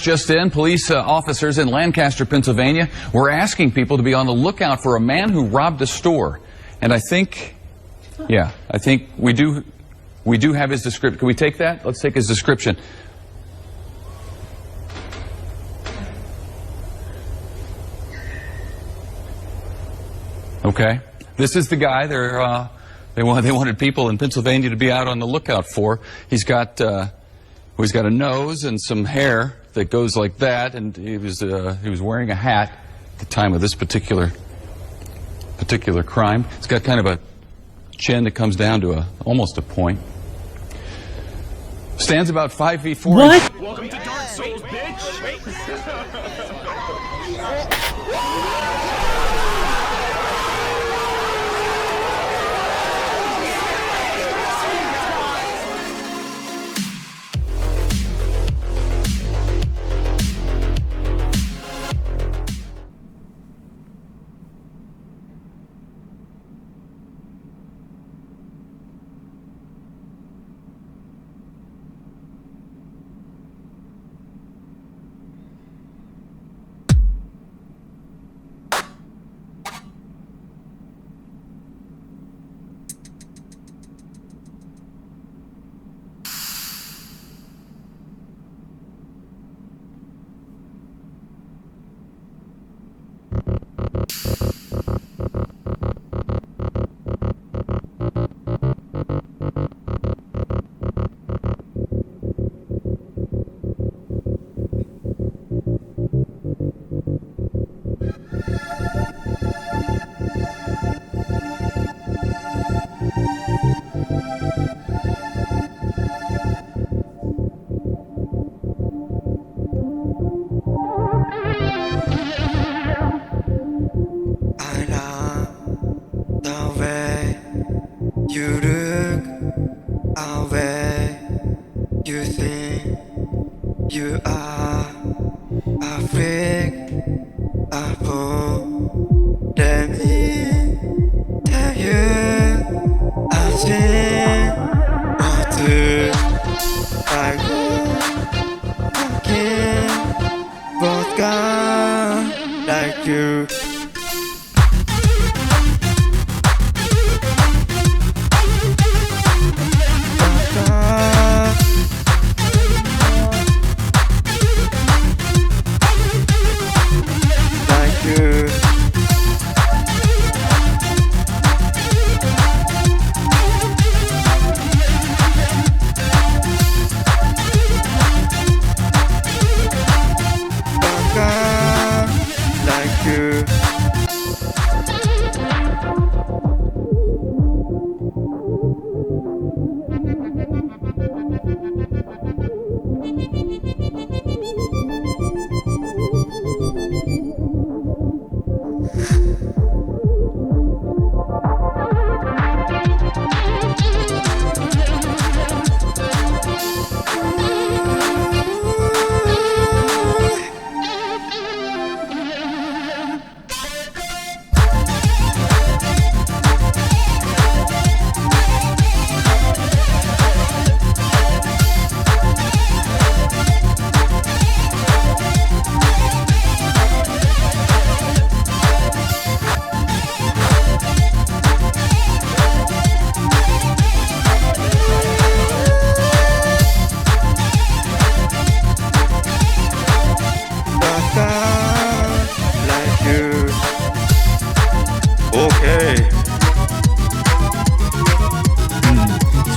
just in, police officers in Lancaster, Pennsylvania, were asking people to be on the lookout for a man who robbed a store. And I think, yeah, I think we do have his description. Can we take that? Let's take his description. Okay, this is the guy they wanted people in Pennsylvania to be out on the lookout for. He's got a nose and some hair that goes like that, and he was wearing a hat at the time of this particular crime. He's got kind of a chin that comes down to almost a point. Stands about 5 feet 4 What? inches. Welcome to Dark Souls, bitch!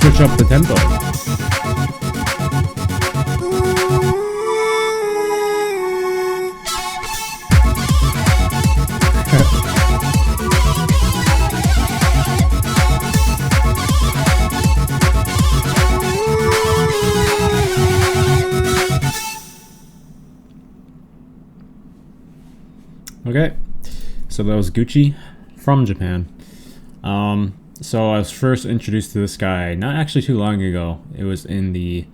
Switch up the tempo. Okay, so that was Gucci from Japan. So I was first introduced to this guy not actually too long ago. It was in the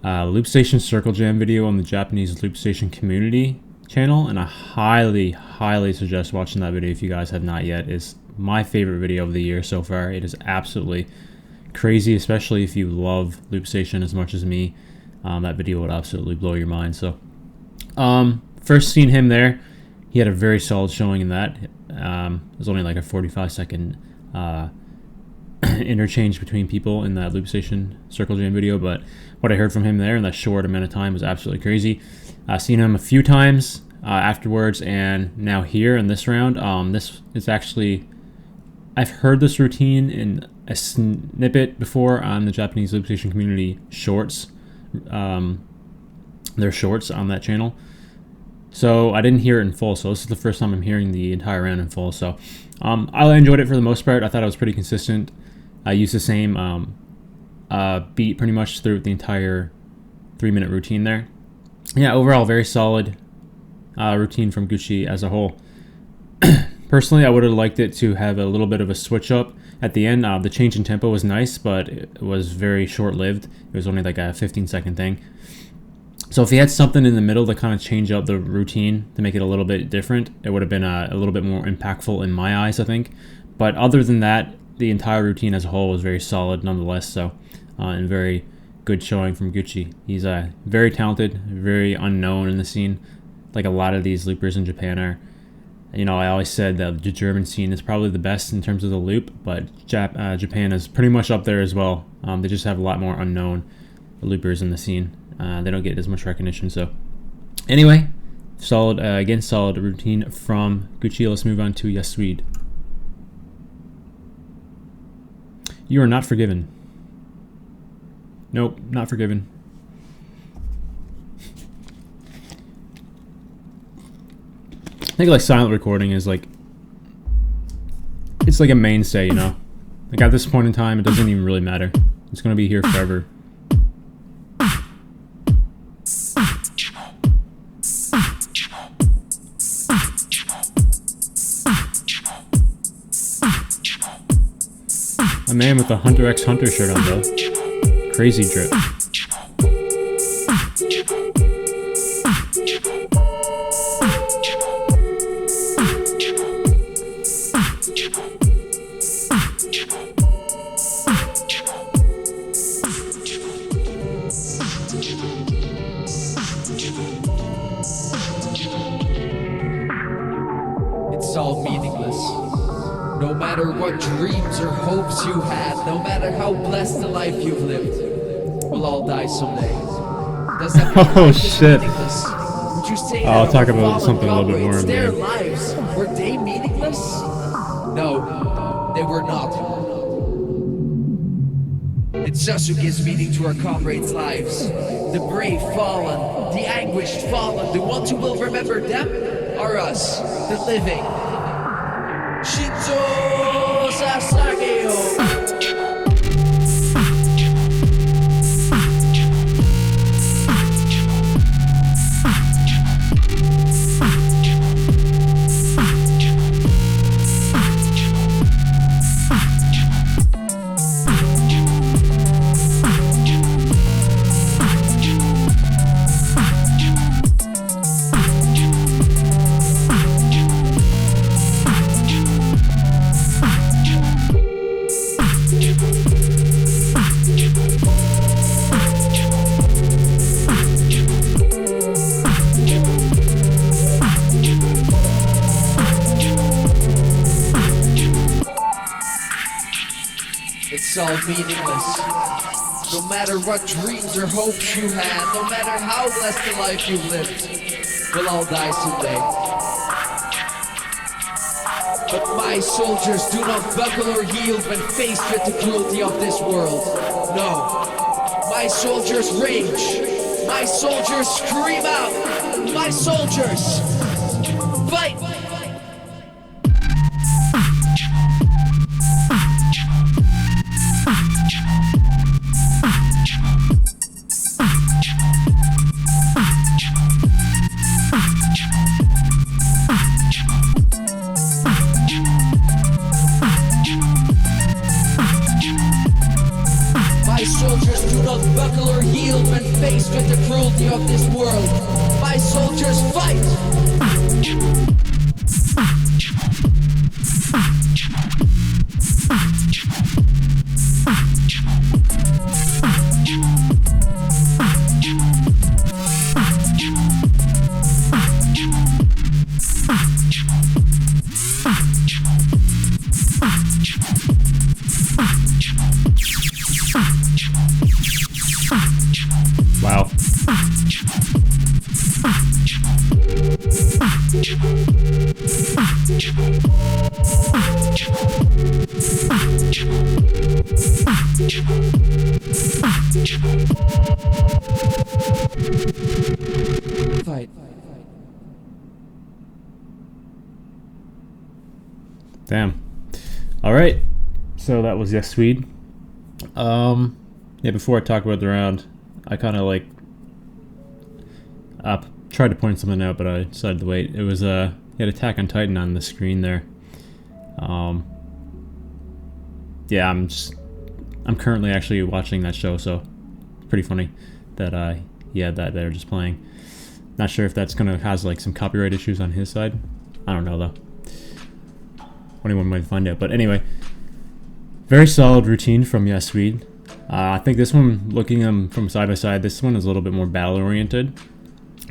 Loop Station Circle Jam video on the Japanese Loop Station community channel, and I highly suggest watching that video if you guys have not yet. It's my favorite video of the year so far. It is absolutely crazy, especially if you love Loop Station as much as me. That video would absolutely blow your mind. So First seen him there, he had a very solid showing in that. It was only like a 45-second interchange between people in that Loop Station Circle Jam video, but what I heard from him there in that short amount of time was absolutely crazy. I've seen him a few times afterwards, and now here in this round. This is actually, I've heard this routine in a snippet before on the Japanese Loop Station community shorts. Their shorts on that channel. So I didn't hear it in full, so this is the first time I'm hearing the entire round in full. So I enjoyed it for the most part. I thought it was pretty consistent. I used the same beat pretty much through the entire 3-minute routine there. Yeah, overall, very solid routine from Gucci as a whole. Personally, I would have liked it to have a little bit of a switch up at the end. The change in tempo was nice, but it was very short-lived. It was only like a 15-second thing. So if he had something in the middle to kind of change up the routine to make it a little bit different, it would have been a little bit more impactful in my eyes, I think. But other than that, the entire routine as a whole was very solid nonetheless. So, and very good showing from Gucci. He's very talented, very unknown in the scene. Like a lot of these loopers in Japan are. You know, I always said that the German scene is probably the best in terms of the loop, but Japan is pretty much up there as well. They just have a lot more unknown loopers in the scene. They don't get as much recognition. So anyway, solid, again, solid routine from Gucci. Let's move on to Yaswede. You are not forgiven. Nope, not forgiven. I think like silent recording is like, it's like a mainstay, you know? Like at this point in time, it doesn't even really matter. It's gonna be here forever. A man with a Hunter x Hunter shirt on though. Crazy drip. It's all meaningless. No matter what dreams or hopes you had, no matter how blessed the life you've lived, we'll all die someday. Does that mean Oh, life is shit. meaningless? Would you say I'll that talk our about fallen something a little bit more comrades, in their there. lives, were they meaningless? No, they were not. It's us who gives meaning to our comrades' lives. The brave fallen, the anguished fallen, the ones who will remember them are us, the living. Shinzo Sasageo. It's all meaningless. No matter what dreams or hopes you had, no matter how blessed the life you've lived, we'll all die someday. But my soldiers do not buckle or yield when faced with the cruelty of this world. No. My soldiers rage. My soldiers scream out. My soldiers fight. My soldiers do not buckle or yield when faced with the cruelty of this world. My soldiers fight! Fight. Damn. All right. So that was Yaswede. Yeah. Before I talk about the round, I kind of like tried to point something out, but I decided to wait. It was he had Attack on Titan on the screen there. Yeah, I'm currently actually watching that show, so pretty funny that that they're just playing. Not sure if that's gonna has like some copyright issues on his side. I don't know though. Anyone might find out, but anyway, very solid routine from Yaswede. I think this one, looking them from side by side, this one is a little bit more battle oriented,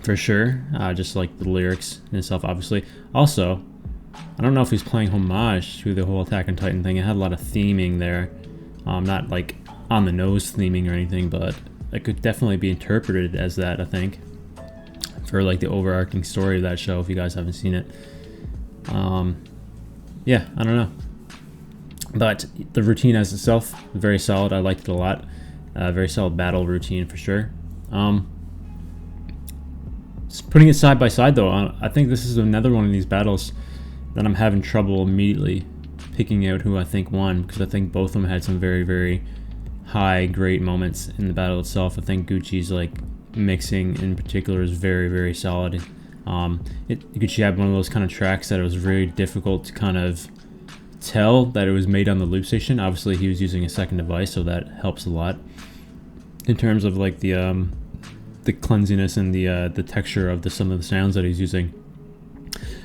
for sure. Just like the lyrics in itself, obviously. Also, I don't know if he's playing homage to the whole Attack on Titan thing. It had a lot of theming there, not like on the nose theming or anything, but it could definitely be interpreted as that, I think, for like the overarching story of that show. If you guys haven't seen it, yeah, I don't know. But the routine as itself, very solid. I liked it a lot. Very solid battle routine for sure. Putting it side by side though, I think this is another one of these battles that I'm having trouble immediately picking out who I think won, because I think both of them had some very, very high, great moments in the battle itself. I think Gucci's like mixing in particular is very, very solid. Gucci had one of those kind of tracks that it was very difficult to kind of tell that it was made on the loop station. Obviously he was using a second device, so that helps a lot in terms of like the cleansiness and the texture of some of the sounds that he's using.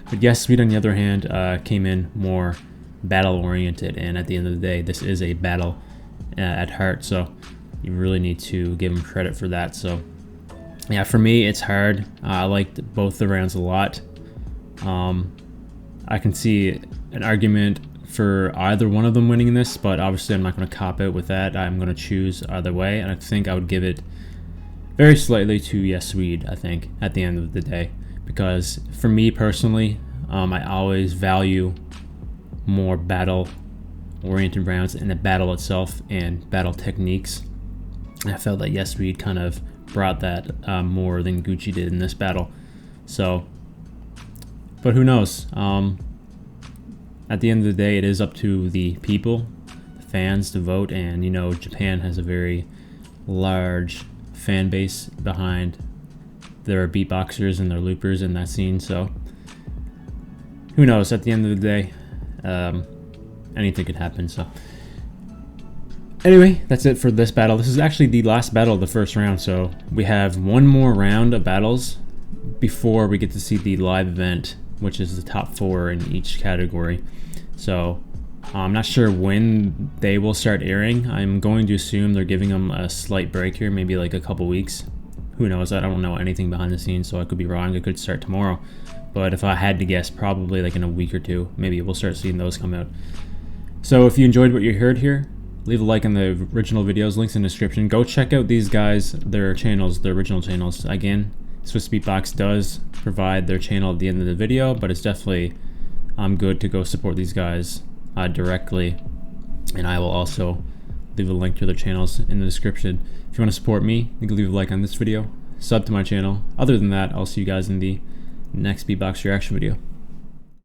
But Yaswede on the other hand came in more battle oriented, and at the end of the day this is a battle at heart, so you really need to give him credit for that. So yeah, for me it's hard. I liked both the rounds a lot. I can see an argument for either one of them winning this, but obviously I'm not going to cop out with that. I'm going to choose either way, and I think I would give it very slightly to Yaswede, I think, at the end of the day, because for me personally, I always value more battle oriented rounds in the battle itself and battle techniques. And I felt that Yaswede kind of brought that more than Gucci did in this battle. So, but who knows? At the end of the day, it is up to the people, the fans, to vote, and you know, Japan has a very large fan base behind their beatboxers and their loopers in that scene, so who knows? At the end of the day, anything could happen. So anyway, that's it for this battle. This is actually the last battle of the first round, so we have one more round of battles before we get to see the live event, which is the top 4 in each category. So I'm not sure when they will start airing. I'm going to assume they're giving them a slight break here, maybe like a couple weeks. Who knows? I don't know anything behind the scenes, so I could be wrong. It could start tomorrow. But if I had to guess, probably like in a week or two, maybe we'll start seeing those come out. So if you enjoyed what you heard here, leave a like on the original videos, links in the description. Go check out these guys, their channels, their original channels. Again, Swiss Beatbox does provide their channel at the end of the video, but it's definitely good to go support these guys directly, and I will also leave a link to their channels in the description. If you want to support me, you can leave a like on this video, sub to my channel. Other than that, I'll see you guys in the next beatbox reaction video.